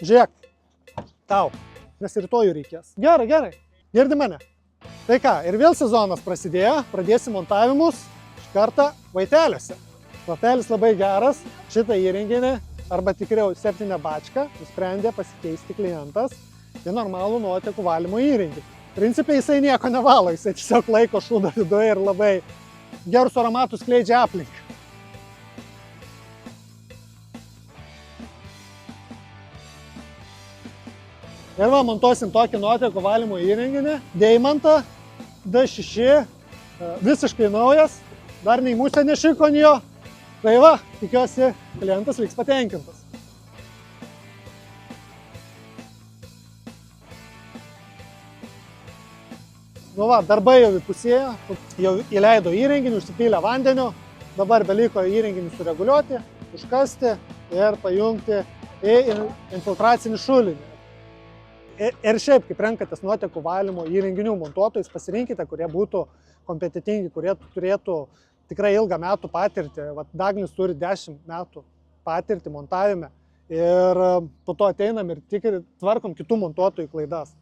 Žiūrėk, tau, nes rytoj reikės. Gerai, gerai. Girdi mane? Tai ką, ir vėl sezonas prasidėjo, pradėsim montavimus iš karto vaiteliuose. Vatelis labai geras, šitą įrenginį, arba tikriau septinę bačką, nusprendė pasikeisti klientas į normalų nuotekų valymo įrenginį. Principai jisai nieko nevalo, jisai tiesiog laiko šūdą viduje ir labai gerus aromatus skleidžia aplinką. Ir va, montuosim tokį nuotekų valymo įrenginį, Deimantą, D6, visiškai naujas, dar nei musė nešiko ant jo. Tai va, tikiuosi, klientas liks patenkintas. Nu va, darbai jau įpusėjo, jau įleido įrenginį, užsipylė vandeniu, dabar beliko įrenginį sureguliuoti, užkasti ir pajungti į infiltracinį šulinį. Ir šiaip, kaip renkatės nuotekų valymo įrenginių montuotojus, pasirinkite, kurie būtų kompetitingi, kurie turėtų tikrai ilgą metų patirtį. Vat Dagnis turi 10 metų patirtį montavime ir po to ateinam ir tvarkom kitų montuotojų klaidas.